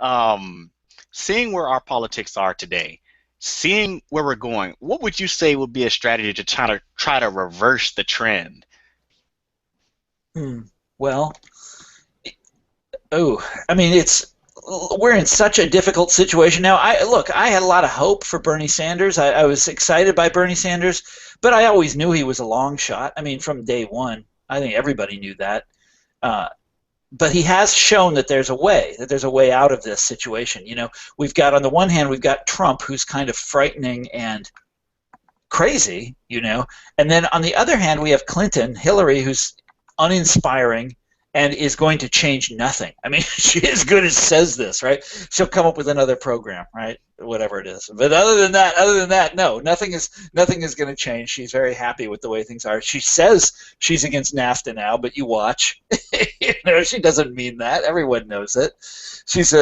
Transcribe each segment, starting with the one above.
Um, Seeing where our politics are today, seeing where we're going, what would you say would be a strategy to try to reverse the trend? Hmm. Well, oh, I mean, we're in such a difficult situation now. I had a lot of hope for Bernie Sanders. I was excited by Bernie Sanders, but I always knew he was a long shot. I mean, from day one, I think everybody knew that. Uh, but he has shown that there's a way out of this situation. We've got, on the one hand, we've got Trump, who's kind of frightening and crazy, and then on the other hand, we have Hillary, who's uninspiring and is going to change nothing. I mean, she as good as says this, right? She'll come up with another program, right? Whatever it is. But other than that, no, nothing is going to change. She's very happy with the way things are. She says she's against NAFTA now, but you watch. She doesn't mean that. Everyone knows it. She's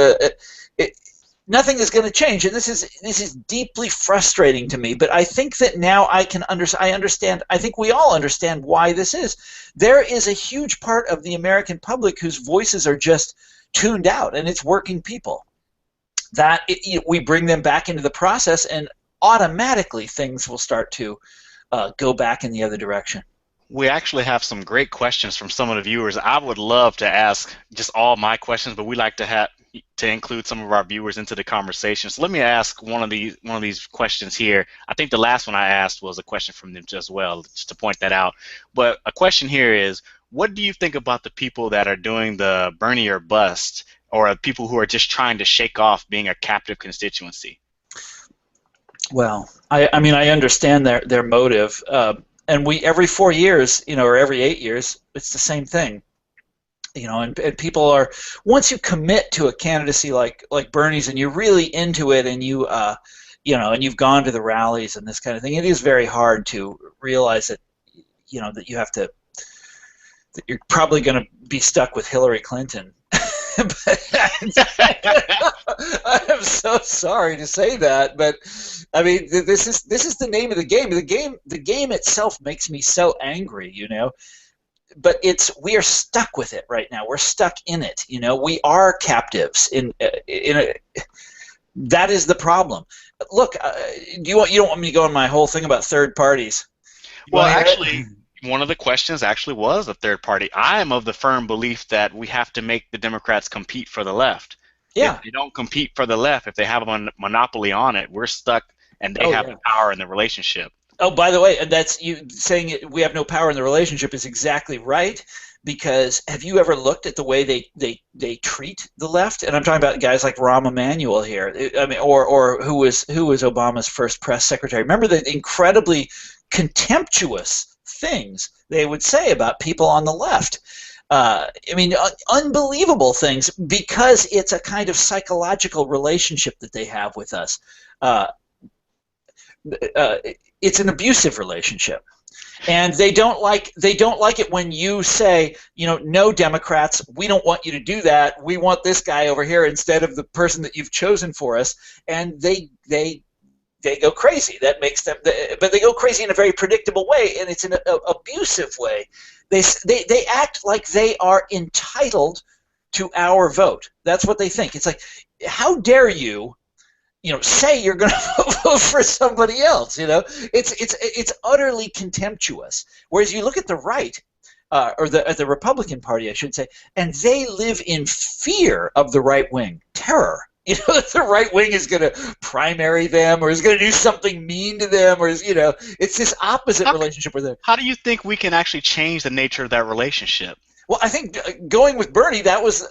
nothing is going to change, and this is deeply frustrating to me. But I think that now I understand. I think we all understand why this is. There is a huge part of the American public whose voices are just tuned out, and it's working people. We bring them back into the process, and automatically things will start to go back in the other direction. We actually have some great questions from some of the viewers. I would love to ask just all my questions, but we like to include some of our viewers into the conversation. So let me ask one of these questions here. I think the last one I asked was a question from them as well, just to point that out. But a question here is, what do you think about the people that are doing the Bernie or bust, or people who are just trying to shake off being a captive constituency? Well, I mean, I understand their motive. And every 4 years, or every 8 years, it's the same thing. And people are, once you commit to a candidacy like Bernie's, and you're really into it, and and you've gone to the rallies and this kind of thing, it is very hard to realize that that you're probably going to be stuck with Hillary Clinton. I'm so sorry to say that, but I mean, this is the name of the game. The game itself makes me so angry, But we are stuck with it right now. We're stuck in it, We are captives that is the problem. Look, you don't want me to go on my whole thing about third parties? Well, actually, one of the questions actually was a third party. I am of the firm belief that we have to make the Democrats compete for the left. Yeah. If they don't compete for the left, if they have a monopoly on it, we're stuck, and they have the power in the relationship. Oh, by the way, that's you saying we have no power in the relationship is exactly right. Because have you ever looked at the way they treat the left? And I'm talking about guys like Rahm Emanuel here. I mean, or who was Obama's first press secretary. Remember the incredibly contemptuous things they would say about people on the left. I mean, unbelievable things, because it's a kind of psychological relationship that they have with us. It's an abusive relationship, and they don't like it when you say, no, Democrats, we don't want you to do that. We want this guy over here instead of the person that you've chosen for us, and they go crazy. That makes them, but they go crazy in a very predictable way, and it's an abusive way. They act like they are entitled to our vote. That's what they think. It's like, how dare you, say you're going to vote for somebody else? It's utterly contemptuous. Whereas you look at the right, or the Republican Party, I should say, and they live in fear of the right wing, terror. That the right wing is going to primary them, or is going to do something mean to them, or it's this opposite relationship with them. How do you think we can actually change the nature of that relationship? Well, I think going with Bernie, that was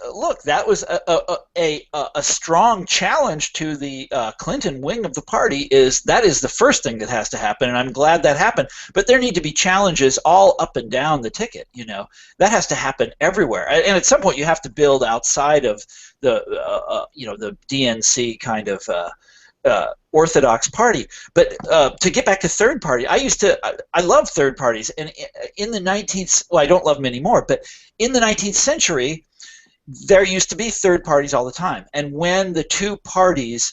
a strong challenge to the Clinton wing of the party. That is the first thing that has to happen, and I'm glad that happened. But there need to be challenges all up and down the ticket. That has to happen everywhere, and at some point you have to build outside of the the DNC kind of orthodox party. But to get back to third party, I love third parties, and in the 19th, well, I don't love them anymore, but in the 19th century, there used to be third parties all the time, and when the two parties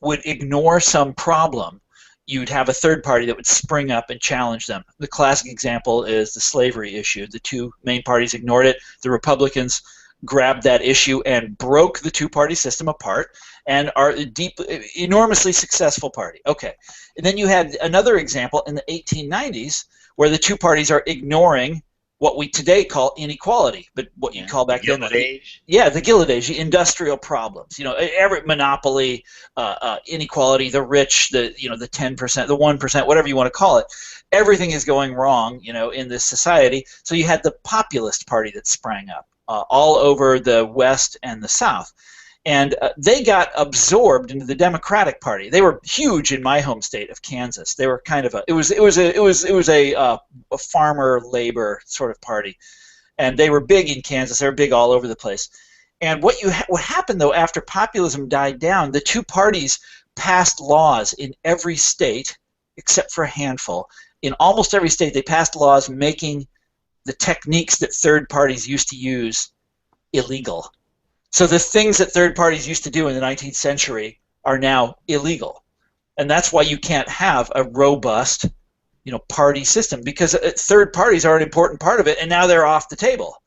would ignore some problem, you'd have a third party that would spring up and challenge them. The classic example is the slavery issue. The two main parties ignored it. The Republicans grabbed that issue and broke the two-party system apart and are a enormously successful party. Okay. And then you had another example in the 1890s where the two parties are ignoring what we today call inequality, but what you call back then the Gilded Age. Yeah, the Gilded Age, the industrial problems. Every monopoly, inequality, the rich, the 10%, the 1%, whatever you want to call it. Everything is going wrong, in this society. So you had the populist party that sprang up all over the West and the South. And they got absorbed into the Democratic Party. They were huge in my home state of Kansas. They were kind of it was a farmer labor sort of party, and they were big in Kansas. They were big all over the place. And what happened though after populism died down, the two parties passed laws in every state except for a handful. In almost every state, they passed laws making the techniques that third parties used to use illegal. So the things that third parties used to do in the 19th century are now illegal. And that's why you can't have a robust, party system, because third parties are an important part of it, and now they're off the table.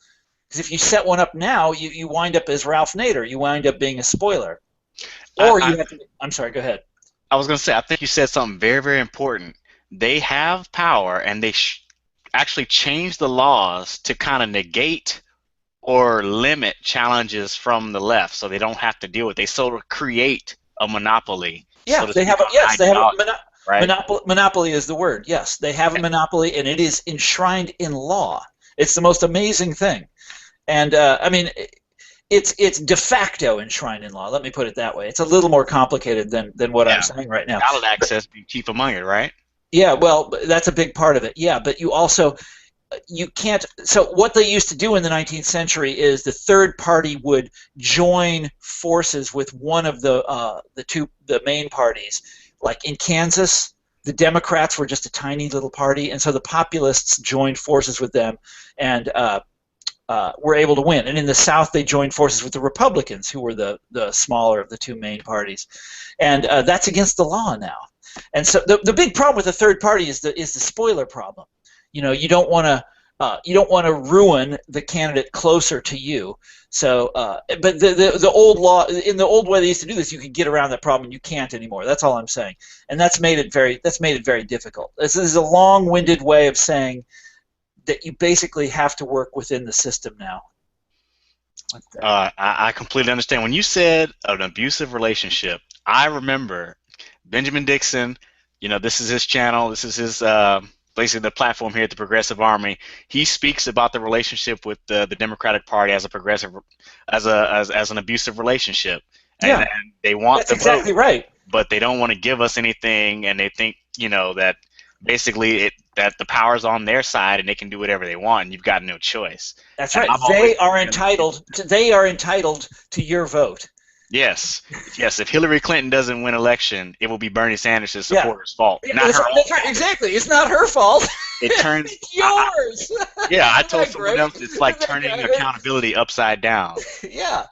Because if you set one up now, you wind up as Ralph Nader. You wind up being a spoiler. Or you have to... I'm sorry, go ahead. I was going to say, I think you said something very, very important. They have power, and they actually change the laws to kind of negate or limit challenges from the left, so they don't have to deal with it. They sort of create a monopoly. Yeah, they have monopoly is the word. Yes, they have a monopoly, and it is enshrined in law. It's the most amazing thing, and it's de facto enshrined in law. Let me put it that way. It's a little more complicated than what I'm saying right now. Ballot access being chief among it, right? Yeah, well, that's a big part of it. Yeah, but you can't. So what they used to do in the 19th century is the third party would join forces with one of the main parties. Like in Kansas, the Democrats were just a tiny little party, and so the populists joined forces with them and were able to win. And in the South, they joined forces with the Republicans, who were the smaller of the two main parties. And that's against the law now. And so the big problem with the third party is the spoiler problem. You don't want to ruin the candidate closer to you. So, but the old law, in the old way they used to do this, you could get around that problem, and you can't anymore. That's all I'm saying, and that's made it very difficult. This is a long-winded way of saying that you basically have to work within the system now. I completely understand. When you said an abusive relationship, I remember Benjamin Dixon. This is his channel. This is his basically the platform here at the Progressive Army. He speaks about the relationship with the Democratic Party as a progressive, as an abusive relationship. And they want that's exactly right. But they don't want to give us anything, and they think that basically that the power's on their side and they can do whatever they want, and you've got no choice. That's right. They are entitled to your vote. Yes. If Hillary Clinton doesn't win election, it will be Bernie Sanders' supporters' fault. Yeah, that's right. Exactly. It's not her fault. It's yours. I told someone else it's like turning accountability upside down. Yeah.